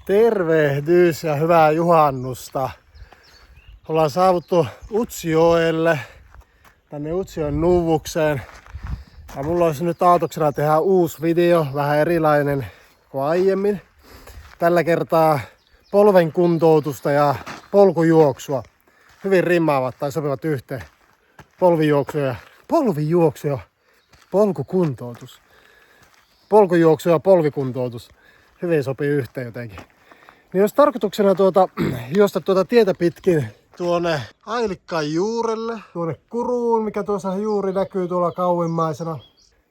Tervehdys ja hyvää juhannusta. Ollaan saavuttu Utsjoelle, tänne Utsjoen nuuvukseen. Ja mulla olisi nyt aatoksena tehdä uusi video, vähän erilainen kuin aiemmin. Tällä kertaa polven kuntoutusta ja polkujuoksua. Hyvin rimmaavat tai sopivat yhteen. Polkujuoksu ja polkukuntoutus. Polkujuoksu ja polvikuntoutus. Hyvin sopii yhteen jotenkin. Niin jos tarkoituksena juosta tietä pitkin tuonne Ailikkaan juurelle, tuonne Kuruun, mikä tuossa juuri näkyy tuolla kauimmaisena.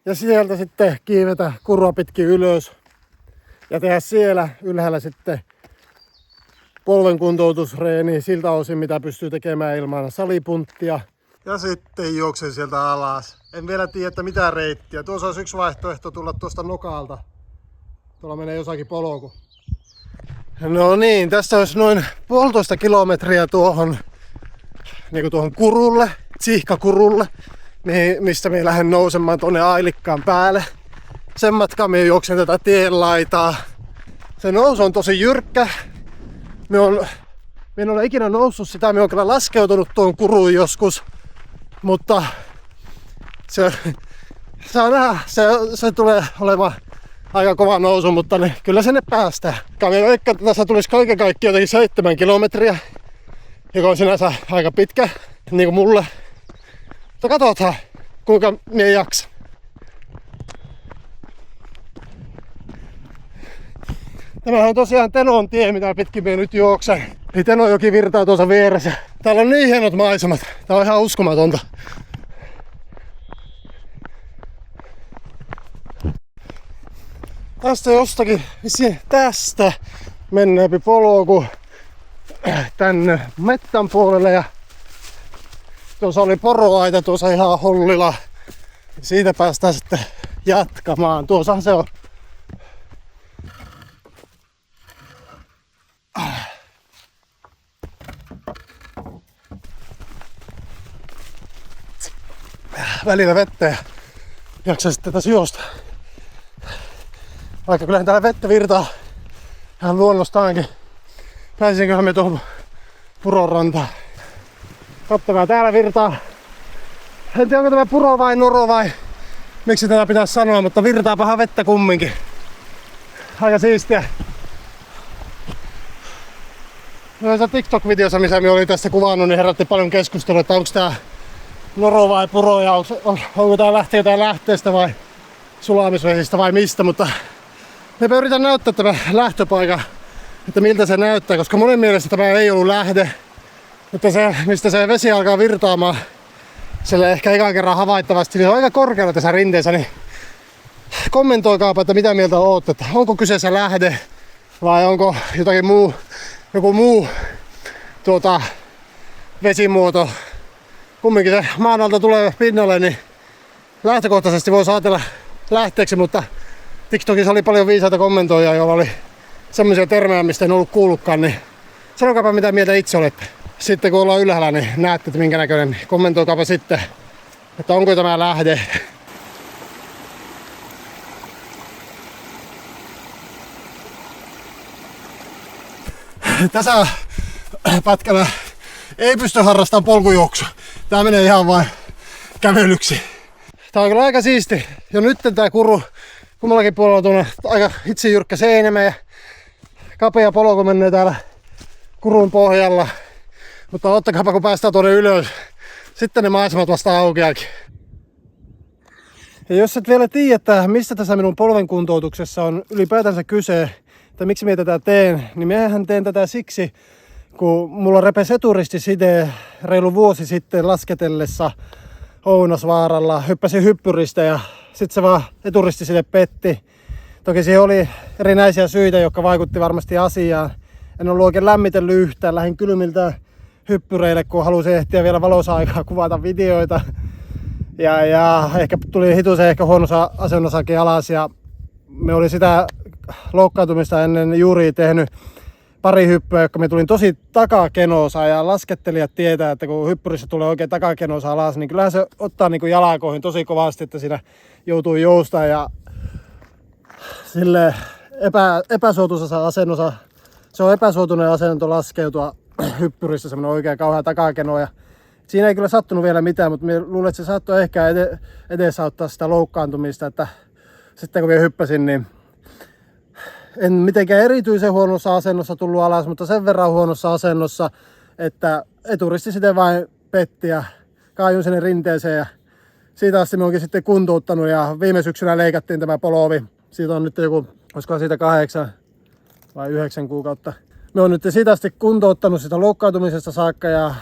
Ja sieltä sitten kiivetä Kurua pitkin ylös ja tehdä siellä ylhäällä sitten polven kuntoutusreeni siltä osin, mitä pystyy tekemään ilman salipunttia. Ja sitten juoksen sieltä alas. En vielä tiedä, että mitä reittiä. Tuossa olisi yksi vaihtoehto tulla tuosta nokalta. Tuolla menee jossakin polku. No niin, tässä olisi noin 1,5 kilometriä tuohon Kurulle, Tsihkakurulle, mistä me lähden nousemaan tuonne Ailikkaan päälle. Sen matkaan me juoksen tätä tienlaitaa. Se nousu on tosi jyrkkä. Me en ole ikinä noussut sitä, me on kyllä laskeutunut tuon Kuruun joskus. Mutta saa nähdä, se tulee olemaan aika kova nousu, mutta kyllä sinne päästään. Me veikkaan, että tässä tulisi kaiken kaikkiaan jotenkin 7 kilometriä, joka on sinänsä aika pitkä, niin kuin mulle. Mutta katsotaan, kuinka minä jaksan. Tämähän on tosiaan Tenon tie, mitä pitkin minä nyt juoksen. Eli Tenojoki virtaa tuossa vieressä. Täällä on niin hienot maisemat. Tää on ihan uskomatonta. Tästä jostakin, tästä mennään polku tänne mettän puolelle ja tuossa oli poroaita tuossa ihan hollilla. Siitä päästään sitten jatkamaan. Tuossa se on. Välillä vettä ja jaksaa sitten tässä juosta. Vaikka kyllähän täällä vettä virtaa ihan luonnostaankin. Pääsisinköhän me tuohon Puron rantaan. Katsokaa, täällä virtaa. En tiedä onko tämä puro vai noro vai miksi tätä pitäisi sanoa, mutta virtaapahan vettä kumminkin. Aika siistiä. Noissa TikTok-videossa, missä me olin tässä kuvannut, niin herätti paljon keskustelua, että onko tää noro vai puro ja onko tää lähtee jotain lähteestä vai sulamisvesistä vai mistä, mutta me yritän näyttää tämä lähtöpaikka, että miltä se näyttää, koska monen mielestä tämä ei ollut lähde, mutta se, mistä se vesi alkaa virtaamaan, sille ehkä ekan kerran havaittavasti, niin on aika korkealla tässä rinteessä, niin kommentoikaapa, että mitä mieltä ootte, että onko kyseessä lähde vai onko joku muu vesimuoto. Kumminkin se maan alta tulee pinnalle, niin lähtökohtaisesti voisi ajatella lähteeksi, mutta TikTokissa oli paljon viisaita kommentoijia, joilla oli semmoisia termejä, mistä en ollut kuullutkaan, niin sanokaapa mitä mieltä itse olette. Sitten kun ollaan ylhäällä, niin näette, että minkä näköinen, niin kommentoikaapa sitten, että onko tämä lähde. Tässä pätkällä ei pysty harrastamaan polkujuoksua. Tää menee ihan vain kävelyksi. Tää on kyllä aika siisti. Jo nyt tää Kuru kummallakin puolella tuonne aika hitsijyrkkä seinämä ja kapea polku menee täällä Kurun pohjalla. Mutta ottakaapa kun päästään tuonne ylös. Sitten ne maisemat vasta aukeakin. Ja jos et vielä tiedä, että mistä tässä minun polven kuntoutuksessa on ylipäätänsä kyse, että miksi minä tätä teen, niin minähän teen tätä siksi, kun mulla repesi eturistiside reilu vuosi sitten lasketellessa Ounasvaaralla, hyppäsin hyppyristä ja sitten se vaan eturistiside petti. Toki siihen oli erinäisiä syitä, jotka vaikutti varmasti asiaan. En ollut oikein lämmitellyt yhtään, lähdin kylmiltä hyppyreille, kun halusin ehtiä vielä valossa-aikaa kuvata videoita. Ja ehkä tuli hitusen huonossa asennossakin alas ja me oli sitä loukkaantumista ennen juuri tehnyt pari hyppyä, jotka me tulin tosi takakenoosa ja laskettelijat tietää, että kun hyppyrissä tulee oikein takakenoosa alas, niin kyllähän se ottaa niin kuin jalakoihin tosi kovasti, että siinä joutuu joustaa ja sille epäsuotuisassa asennossa se on epäsuotuinen asento laskeutua hyppyrissä, semmonen oikein kauhea takakeno. Ja siinä ei kyllä sattunut vielä mitään, mutta luulen, että se saattoi ehkä edesauttaa sitä loukkaantumista, että sitten kun vielä hyppäsin, niin en mitenkään erityisen huonossa asennossa tullut alas, mutta sen verran huonossa asennossa, että eturisti sitten vain petti ja kaajun sinne rinteeseen. Ja siitä asti me onkin sitten kuntouttanut ja viime syksynä leikattiin tämä polvi. Siitä on nyt joku, olisiko siitä 8 vai 9 kuukautta. Me on nyt siitä asti kuntouttanut sitä loukkaantumisesta saakka ja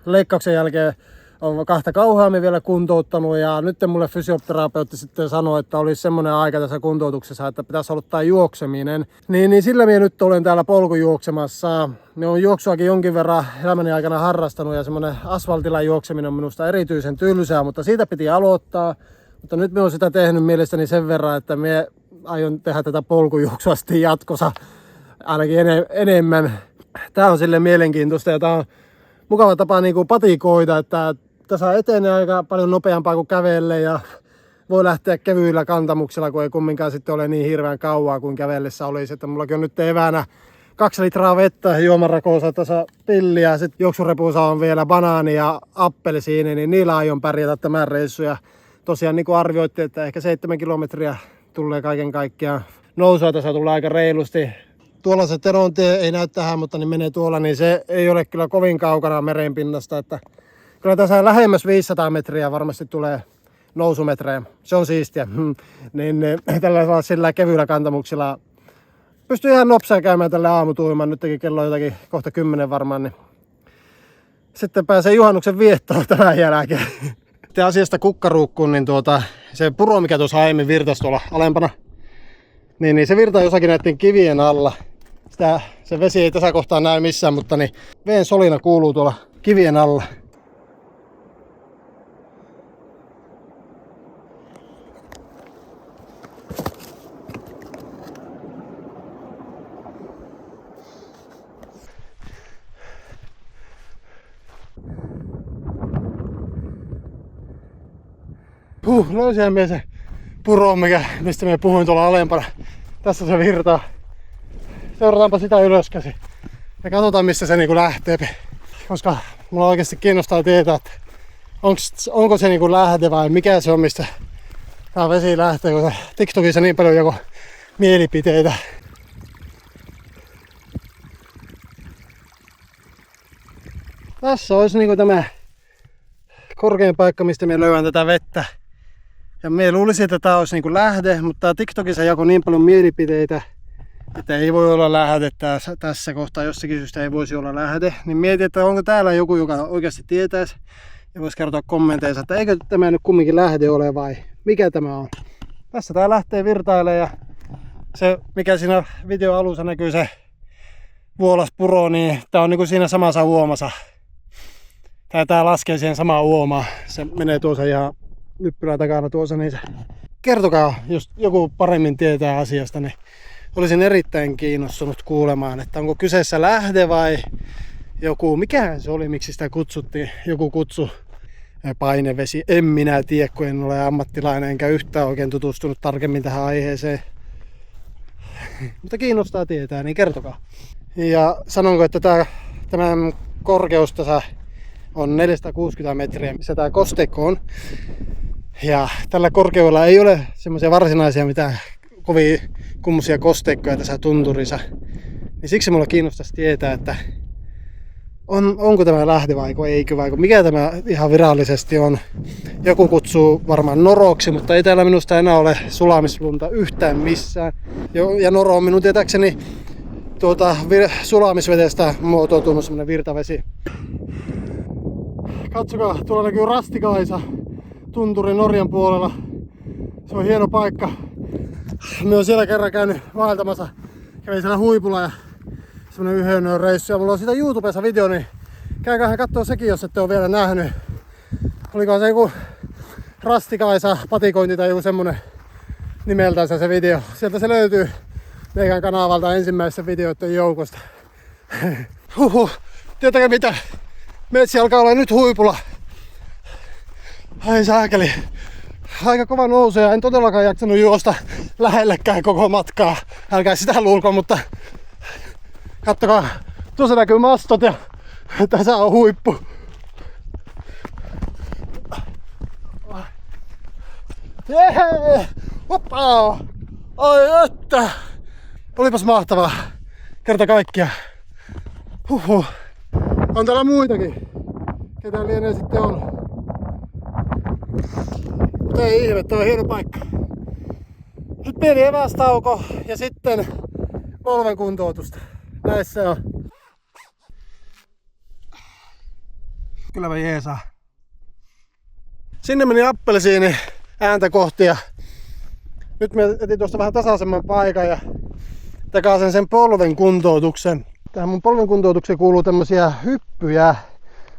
leikkauksen jälkeen on 2 kauheammin vielä kuntouttanut ja nyt mulle fysioterapeutti sitten sanoi, että olisi semmoinen aika tässä kuntoutuksessa, että pitäisi aloittaa juokseminen. Niin sillä minä nyt olen täällä polkujuoksemassa. Me on juoksuakin jonkin verran elämäni aikana harrastanut ja semmoinen asfaltilla juokseminen on minusta erityisen tylsää, mutta siitä piti aloittaa. Mutta nyt me on sitä tehnyt mielestäni sen verran, että me aion tehdä tätä polkujuoksua sitten jatkossa ainakin enemmän. Tää on silleen mielenkiintoista ja tää on mukava tapa niinku patikoida, että tässä etenee aika paljon nopeampaa kuin kävelle ja voi lähteä kevyillä kantamuksilla, kun ei kumminkaan sitten ole niin hirveän kauaa kuin kävellessä olisi. Että mullakin on nyt eväänä 2 litraa vettä, juomarakoosa tässä pilliä, sitten juoksurepuussa on vielä banaani ja appelsiini, niin niillä aion pärjätä tämän reissun. Ja tosiaan niin kuin arvioitte, että ehkä 7 kilometriä tulee kaiken kaikkiaan. Nousua tässä tulee aika reilusti. Tuolla se Terontie ei näy tähän, mutta niin menee tuolla, niin se ei ole kyllä kovin kaukana merenpinnasta. Että kyllä tässä lähemmäs 500 metriä varmasti tulee nousumetrejä. Se on siistiä. Niin tällä sillä kevyillä kantamuksilla pystyy ihan nopsaa käymään tälle aamutuimaan. Nytkin kello on jotakin kohta 10 varmaan. Niin sitten pääsee juhannuksen viettoon tämän jälkeen. Sitten asiasta kukkaruukkuun, niin se puro, mikä tuossa aiemmin virtasi tuolla alempana, niin se virtaa jossakin näiden kivien alla. Se vesi ei tässä kohtaa näy missään, mutta niin veen solina kuuluu tuolla kivien alla. Löysihän minä se puro, mistä minä puhuin tuolla alempana. Tässä se virtaa. Seurataanpa sitä ylöskäsin. Ja katsotaan missä se niinku lähtee. Koska mulla oikeasti kiinnostaa tietää, että onko se niinku lähde vai mikä se on, mistä tää vesi lähtee. Kun TikTokissa niin paljon joko mielipiteitä. Tässä olisi niinku tämä korkein paikka, mistä minä löydän tätä vettä. Ja minä luulisin, että tämä olisi niinku lähde, mutta TikTokissa jakoi niin paljon mielipiteitä, että ei voi olla lähde tässä kohtaa, jossakin syystä ei voisi olla lähde. Niin mietin, että onko täällä joku, joka oikeasti tietäisi ja voisi kertoa kommenteissa, että eikö tämä nyt kumminkin lähde ole vai mikä tämä on. Tässä tää lähtee virtailemaan ja se mikä siinä videon alussa näkyy se vuolaspuro, niin tää on niinku siinä samassa uomassa. Tää laskee siihen samaan uomaan. Se menee tuossa ihan nyppylän takana tuossa, niin se kertokaa, jos joku paremmin tietää asiasta, niin olisin erittäin kiinnostunut kuulemaan, että onko kyseessä lähde vai joku, mikähän se oli, miksi sitä kutsuttiin, joku kutsu, painevesi. En minä tiedä, kun en ole ammattilainen enkä yhtään oikein tutustunut tarkemmin tähän aiheeseen. Mutta kiinnostaa tietää, niin kertokaa. Ja sanonko, että tämän korkeus tässä on 460 metriä, missä tämä kosteikko on. Ja tällä korkeudella ei ole semmoisia varsinaisia mitään kovin kummosia kosteikkoja tässä tunturissa. Niin siksi mulla kiinnostaisi tietää, että onko tämä lähde vai eikö vai mikä tämä ihan virallisesti on. Joku kutsuu varmaan noroksi, mutta ei täällä minusta enää ole sulamislunta yhtään missään. Ja noro on minun tietääkseni sulamisvedestä muotoutunut semmonen virtavesi. Katsokaa, tuolla näkyy Rastikaisa tunturin Norjan puolella. Se on hieno paikka. Mä oon siellä kerran käynyt vaeltamassa. Kävin siellä huipulla ja semmonen yhden yön reissu. Ja mulla on siitä YouTubessa video, niin käykäähän kattoo sekin, jos ette ole vielä nähnyt. Olikohan se joku Rastikaisa patikointi tai joku semmonen nimeltänsä se video. Sieltä se löytyy meidän kanavalta ensimmäisten videoiden joukosta. Tietääkö mitä? Metsi alkaa olla nyt huipulla. Ai saakeli. Aika kova nousu ja en todellakaan jaksanut juosta lähellekään koko matkaa. Älkää sitä luulko, mutta Kattokaa, tuossa näkyy mastot ja tässä on huippu. Jee! Hoppa! Ai että! Olipas mahtavaa. Kerta kaikkia. Huhhuh. On täällä muitakin. Ketä lienee sitten on. Mutta ei ihme, tää on hieno paikka. Nyt pieni evästauko ja sitten polven kuntoutusta. Näissä on. Kyllä mä jeesaa. Sinne meni appelsiini ääntä kohti ja nyt mä etin tuosta vähän tasaisemman paikan ja takaisin sen polven kuntoutuksen. Tähän mun polven kuntoutukseen kuuluu tämmösiä hyppyjä.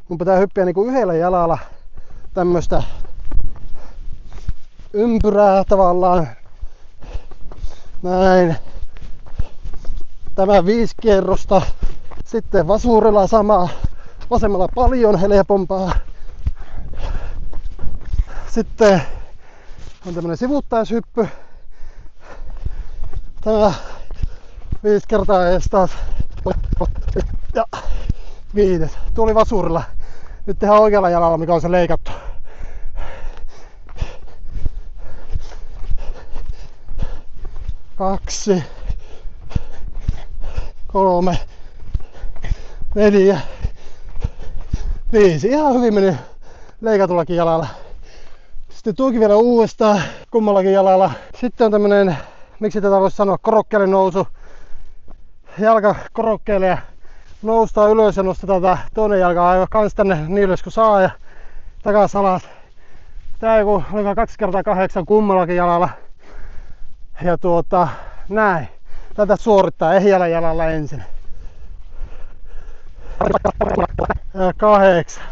Mun pitää hyppiä niinku yhdellä jalalla tämmöstä ympyrää tavallaan. Näin. Tämä 5 kierrosta. Sitten vasurilla sama. Vasemmalla paljon helpompaa. Sitten on tämmönen sivuttaishyppy. Tämä 5 kertaa ees taas. Ja 5. Tuo oli vasurilla. Nyt tehdään oikealla jalalla, mikä on se leikattu. Kaksi. 3. 4. 5. Ihan hyvin meni leikatullakin jalalla. Sitten tuokin vielä uudestaan kummallakin jalalla. Sitten on tämmönen, miksi tätä voisi sanoa, korokkeelle nousu. Jalka korokkeelle ja noustaan ylös ja nostetaan tää toinen jalka aivan kans tänne niin ylös kun saa ja takas alas. Tää joku oli 2 kertaa 8 kummallakin jalalla. Ja näin. Tätä suorittaa ehjällä jalalla ensin. 8.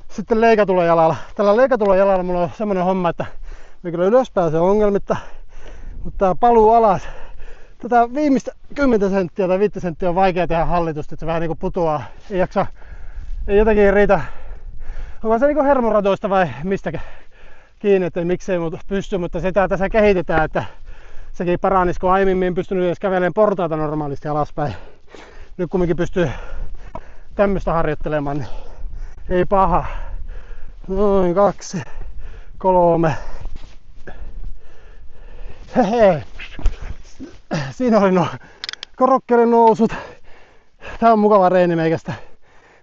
Sitten leikatulla jalalla. Tällä leikatulla jalalla mulla on semmonen homma, että me kyllä ylös pääsee ongelmitta. Mutta tää paluu alas. Tätä viimeistä 10 senttiä tai 5 senttiä on vaikea tehdä hallitusti, että se vähän niinku putoaa. Ei jaksa, ei jotenkin riitä. Onko se niinku hermoradoista vai mistäkin kiinni, että miksei pysty, mutta sitä tässä kehitetään, että sekin paranisi, kun aiemmin en pystynyt edes kävelemään portaita normaalisti alaspäin. Nyt kumminkin pystyy tämmöstä harjoittelemaan, niin ei paha. Noin 2, 3. Hehe. Siinä oli nuo korokkeelle nousut. Tää on mukava reeni meikästä.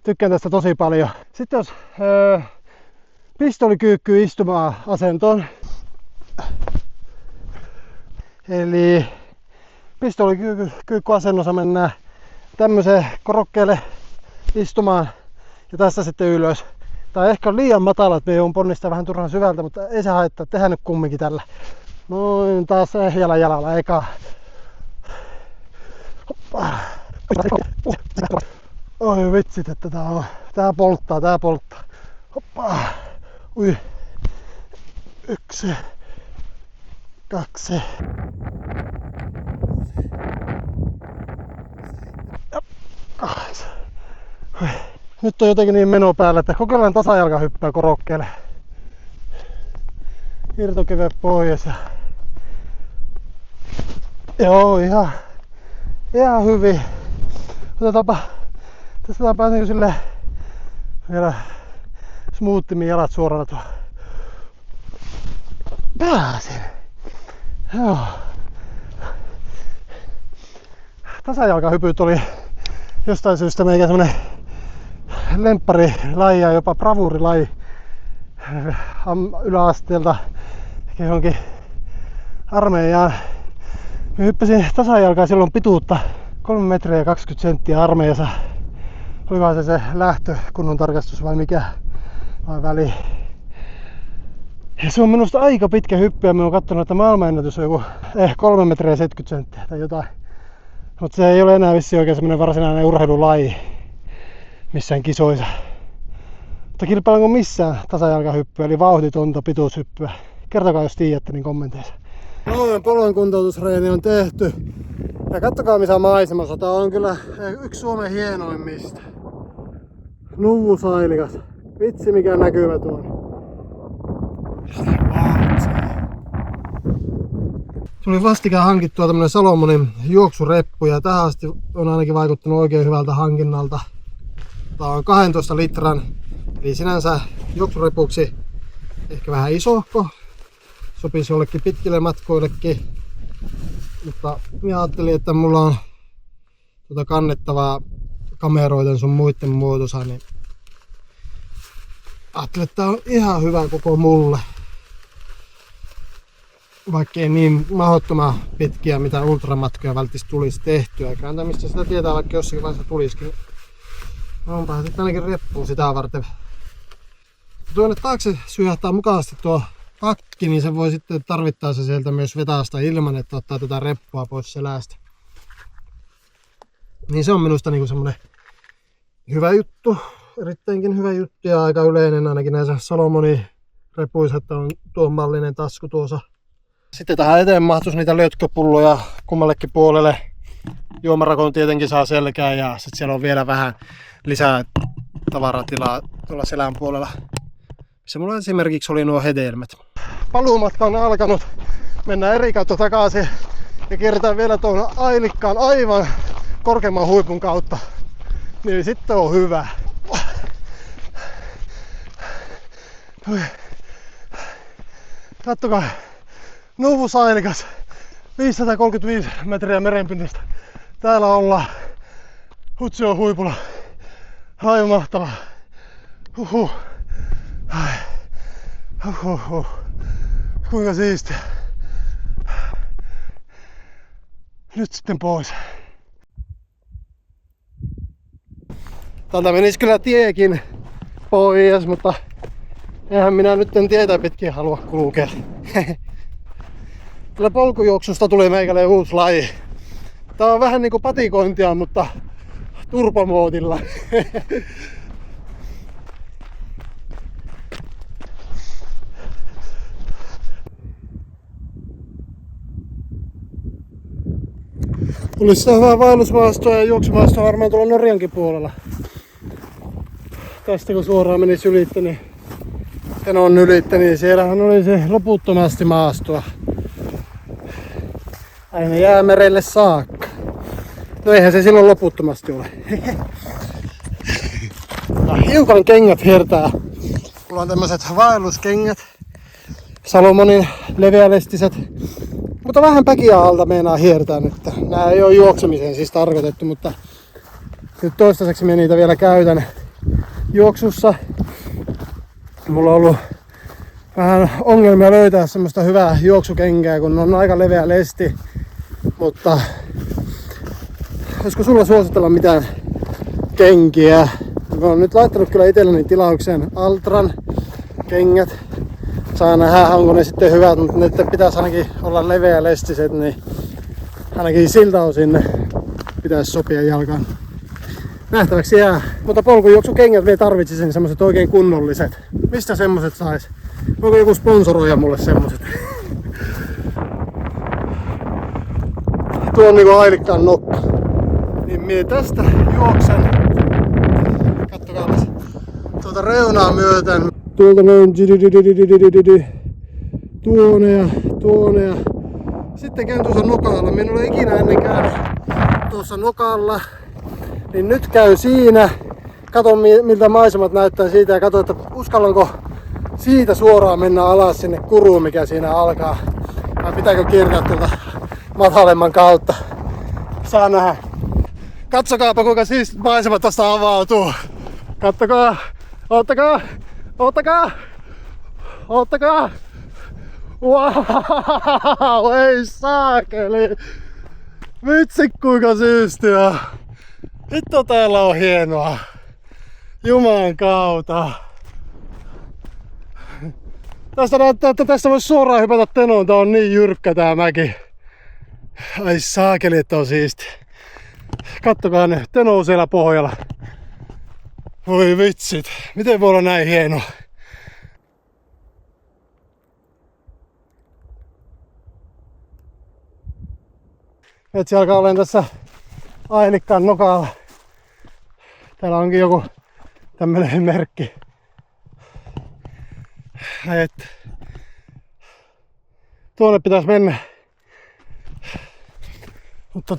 Tykkään tästä tosi paljon. Sitten jos pistoli kyykkyy istumaan asentoon. Eli pistolikyykkyasennossa mennään tämmöiseen korokkeelle istumaan ja tässä sitten ylös. Tää ehkä on liian matala, että me joudun ponnistaa vähän turhan syvältä, mutta ei se haittaa. Tehdään nyt kumminkin tällä. Noin taas ehjällä jalalla, eka. Oi vitsit, että tää polttaa. Hoppa. Ui. 1. 2. Ja 8. Nyt on jotenkin niin meno päällä, että kokeillaan tasajalkahyppää korokkeelle. Irtokevet pois ja joo, ihan hyvin. Otetaanpa, tästä pääsenkö silleen vielä smoothimmin jalat suorana tuolla. Pääsin. Joo. Tasajalkahypyt oli jostain syystä meikä semmonen lempparilaji ja jopa bravuurilaji yläasteelta johonkin armeijaan. Mä hyppäsin tasajalkaa silloin pituutta 3 metriä ja 20 senttiä armeijassa. Olikohan se lähtökunnon tarkastus vai mikä vai väli. Ja se on minusta aika pitkä hyppy ja mä oon kattonut, että maailmanennätys on joku 3 metriä ja 70 senttiä tai jotain. Mutta se ei ole enää vissiin oikein semmonen varsinainen urheilulaji missään kisoissa. Mutta kilpailenko missään tasajalkahyppyä eli vauhditonta pituushyppyä? Kertokaa jos tiedätte niin kommenteissa. Noin polven kuntoutusreeni on tehty. Ja kattokaa missä maisemassa. Tää on kyllä yksi Suomen hienoimmista. Nuusailikas. Vitsi mikä näkymä tuo. Tuli vastikään hankittua tämmönen Salomonin juoksureppu ja tähän asti on ainakin vaikuttanut oikein hyvältä hankinnalta. Tää on 12 litran, eli sinänsä juoksurepuksi ehkä vähän isohko. Sopisi jollekin pitkille matkoillekin. Mutta minä ajattelin, että mulla on kannettavaa kameroiden sun muiden muotosa, niin ajattelin, että tää on ihan hyvä koko mulle. Vaikka ei niin mahdottoman pitkiä mitä ultramatkoja välttämättä tulisi tehtyä. Kääntää mistä sitä tietää, vaikka jossakin vaiheessa tulisikin. Onpa sitten ainakin reppuun sitä varten. Tuonne taakse syöhtää mukavasti tuo takki, niin se voi sitten tarvittaessa sieltä myös vetää sitä ilman, että ottaa tätä reppua pois selästä. Niin se on minusta niinku semmonen hyvä juttu. Erittäinkin hyvä juttu ja aika yleinen ainakin näissä Salomonin repuissa, että on tuon mallinen tasku tuossa. Sitten tähän eteen mahtuisi niitä lötköpulloja kummallekin puolelle. Juomarakon tietenkin saa selkää ja sitten siellä on vielä vähän lisää tavaratilaa tuolla selän puolella. Se mulla esimerkiksi oli nuo hedelmät. Paluumatka on alkanut. Mennään eri kautta takaisin ja kierretään vielä tuon Ailikkaan aivan korkeamman huipun kautta. Niin sitten on hyvä. Kattokaa. Nuuvus Ailikas. 535 metriä merenpinnasta. Täällä ollaan Utsjoen huipulla. Aivan mahtavaa. Huhhuh. Huhhuh. Kuinka siistiä. Nyt sitten pois. Täältä menisi kyllä tiekin pois, mutta eihän minä nyt tietä pitkin halua kulkea. Tällä polkujuoksusta tuli meikälle uusi laji. Tää on vähän niinku patikointia, mutta turbomoodilla. Olisi sitä hyvää vaellusmaastoa ja juoksumaastoa varmaan tuolla Norjankin puolella. Tästä kun suoraan menisi ylitte, niin Tenon ylitte, niin siellähän oli se loputtomasti maastoa. Aina Jäämerelle saakka. No eihän se silloin loputtomasti ole. Ja hiukan kengät hiertää. Mulla on tämmöset vaelluskengät. Salomonin leveälestiset. Mutta vähän päkiä alta meinaa hiertää nyt. Nää ei oo juoksemiseen siis tarkoitettu, mutta nyt toistaiseksi minä niitä vielä käytän juoksussa. Mulla on ollut vähän ongelmia löytää semmoista hyvää juoksukenkää, kun on aika leveä lesti. Mutta olisiko sulla suositella mitään kenkiä? Mä oon nyt laittanut kyllä itselleni tilaukseen Altran kengät. Saa nähdä, onko ne sitten hyvät, mutta ne pitäisi ainakin olla leveä lestiset, niin ainakin siltä osin ne pitäisi sopia jalkaan. Nähtäväksi jää. Mutta polkujuoksukengät vielä tarvitsisin semmoset oikein kunnolliset. Mistä semmoset sais? Voiko joku sponsoroida mulle semmoset? Tuo on niinku Ailikkaan nokka. Niin mie tästä juoksen. Kattokaapas. Tuota reunaa myöten. Tuolta noin tuonne ja sitten käyn tuossa nokalla. Minä en ole ikinä ennen käynyt tuossa nokalla. Niin nyt käy siinä. Katon miltä maisemat näyttää siitä ja katon, että uskallanko siitä suoraan mennä alas sinne kuruun, mikä siinä alkaa. Vai pitääkö kiertää tuolta matalemman kautta. Saa nähdä. Katsokaapa kuinka siistit maisemat tosta avautuu. Kattokaa. Ottakaa. Ottakaa! Ottakaa! Wow! Ei saakeli! Vitsi kuinka siistiä! Hitto täällä on hienoa! Jumalan kautta! Tästä näyttää, että tästä voisi suoraan hypätä Tenoon. Tää on niin jyrkkä tää mäki. Ai saakeli, että on siisti. Kattokaa ne, Teno on siellä pohjalla. Voi vitsit, miten voi olla näin hieno? Etsi alkaa olemaan tässä Ailikkaan nokalla. Täällä onkin joku tämmönen merkki. Tuonne pitäisi mennä Mutta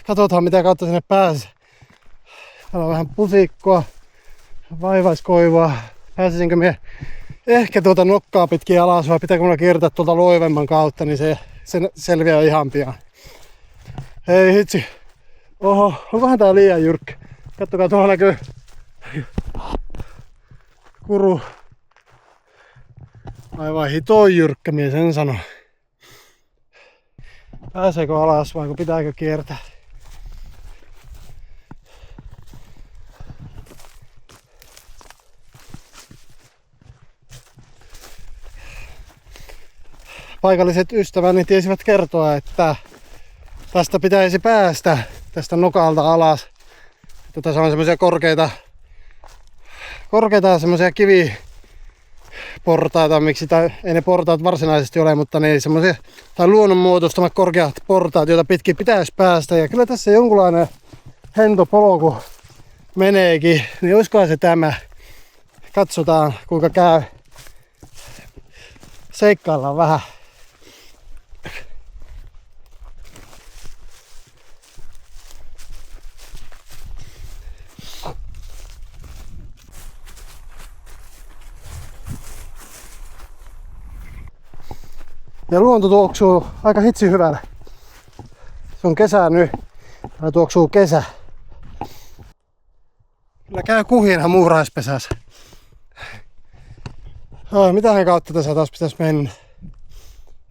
katsotaan mitä kautta sinne pääsee. Täällä on vähän pusikkoa, vaivaiskoivua. Pääsisikö me ehkä nokkaa pitkin alas vai pitääkö mulla kiertää loivemman kautta, niin se selviää ihan pian. Hei hitsi. Oho, onkohan tää liian jyrkkä? Kattokaa, tuolla näkyy kuru. Aivan hitoin jyrkkä, mies sen sano. Pääseekö alas vai pitääkö kiertää? Paikalliset ystäväni tiesivät kertoa, että tästä pitäisi päästä tästä nokalta alas. Se on semmoisia korkeita semmoisia kiviportaita, ei ne portaat varsinaisesti ole, mutta ne semmoisia tai luonnonmuotoistamat korkeat portaat, joita pitkin pitäisi päästä. Ja kyllä tässä jonkunlainen hentopolku meneekin, niin olisikohan se tämä. Katsotaan kuinka käy. Seikkaillaan vähän. Ja luonto tuoksuu aika hitsi hyvällä. Se on kesä nyt. Täällä tuoksuu kesä. Kyllä käy kuhina muuraispesässä. Mitähän kautta tässä taas pitäisi mennä?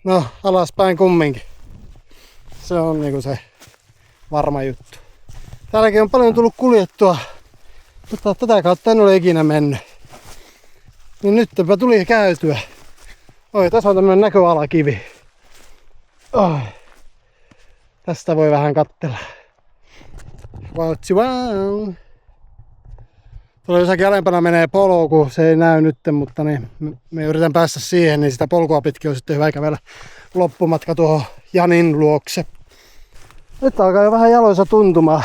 No, alaspäin kumminkin. Se on niinku se varma juttu. Täälläkin on paljon tullut kuljettua, mutta tätä kautta en ole ikinä mennyt. Niin nytpä tuli käytyä. Oi, tässä on tämmönen näköalakivi. Oi. Tästä voi vähän katsella. Vautsi wow. Tuolla jossakin alempana menee polku, se ei näy nyt, mutta niin, me yritän päästä siihen, niin sitä polkua pitkin on sitten hyvä kävellä loppumatka tuohon Janin luokse. Nyt alkaa jo vähän jaloissa tuntumaan.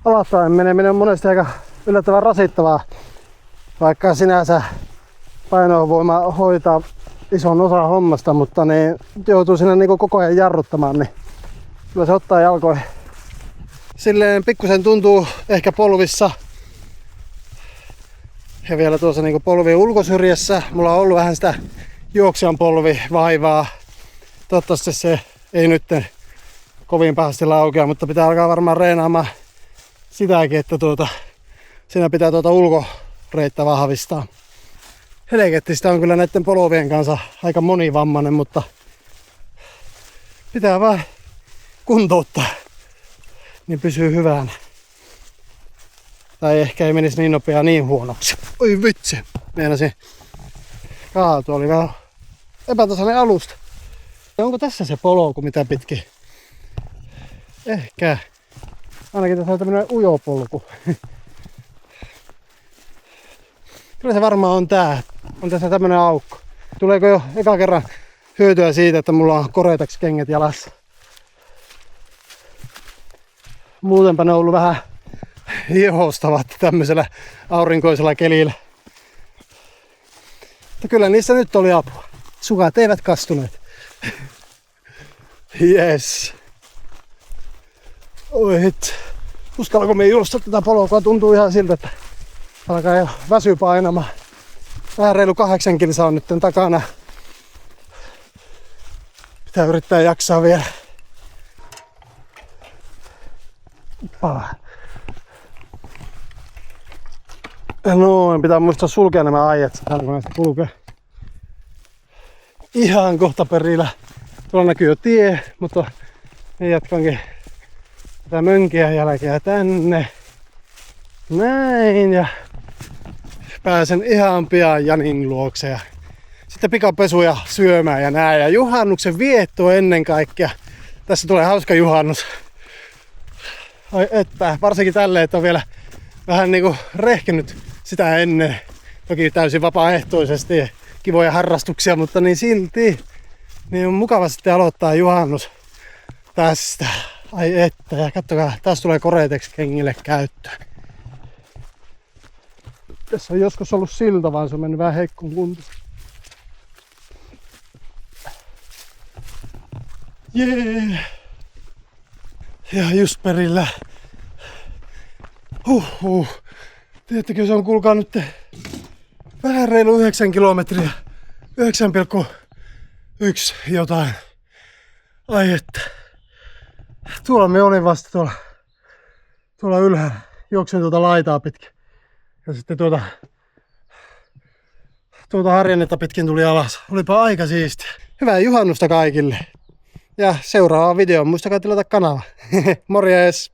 Alaspäin meneminen on monesti aika yllättävän rasittavaa, vaikka sinänsä painovoima hoitaa ison osan hommasta, mutta niin joutuu sinne niin koko ajan jarruttamaan, niin kyllä se ottaa jalkoihin. Silleen pikkusen tuntuu ehkä polvissa ja vielä tuossa niin polvien ulkosyrjässä. Mulla on ollut vähän sitä juoksijan polvivaivaa. Toivottavasti se ei nyt kovin pahasti laukea, mutta pitää alkaa varmaan reenaamaan sitäkin, että siinä pitää ulkoreittä vahvistaa. Helkettistä on kyllä näiden polvien kanssa aika monivammainen, mutta pitää vaan kuntouttaa, niin pysyy hyvänä. Tai ehkä ei menisi niin nopeaa niin huonoksi. Oi vitsi, meinasin kaatua, oli vähän epätasainen alusta. Onko tässä se polku mitä pitkin? Ehkä. Ainakin tässä on tämmönen ujopolku. Kyllä se varmaan on tää. On tässä tämmönen aukko. Tuleeko jo eka kerran hyötyä siitä, että mulla on Gore-Tex kengät jalassa? Muutenpa ne on ollut vähän jehostavat tämmöisellä aurinkoisella kelillä. Mutta kyllä niissä nyt oli apua. Sukat eivät kastuneet. Yes. Oi hit. Uskallanko me juosta tätä polkua? Tuntuu ihan siltä, että alkaa jo väsy painamaan. Vähän reilu 8 kilsaa on nyt takana. Pitää yrittää jaksaa vielä. Noin, pitää muistaa sulkea nämä aiet, kun näistä kulkee. Ihan kohta perillä. Tuolla näkyy jo tie, mutta me jatkankin tätä mönkiä jälkeä tänne. Näin, ja pääsen ihan pian Janin luokse ja sitten pikapesuja syömään ja näin. Ja juhannuksen vietto ennen kaikkea. Tässä tulee hauska juhannus. Ai että, varsinkin tälleen, että on vielä vähän niinku rehkennyt sitä ennen. Toki täysin vapaaehtoisesti ja kivoja harrastuksia, mutta niin silti niin on mukava sitten aloittaa juhannus tästä. Ai että, ja katsokaa, taas tulee Gore-Tex kengille käyttöön. Tässä on joskus ollut silta, vaan se on mennyt vähän heikkoon kuntoon. Jee! Ja just perillä. Tiedättekö, se on kuulkaa nyt vähän reilu 9 kilometriä. 9,1 jotain. Ai että. Tuolla me olin vasta tuolla ylhäällä. Juoksin tuota laitaa pitkin. Ja sitten tuota harjannetta pitkin tuli alas. Olipa aika siistiä. Hyvää juhannusta kaikille. Ja seuraavaan videoon muistakaa tilata kanava. Morjes!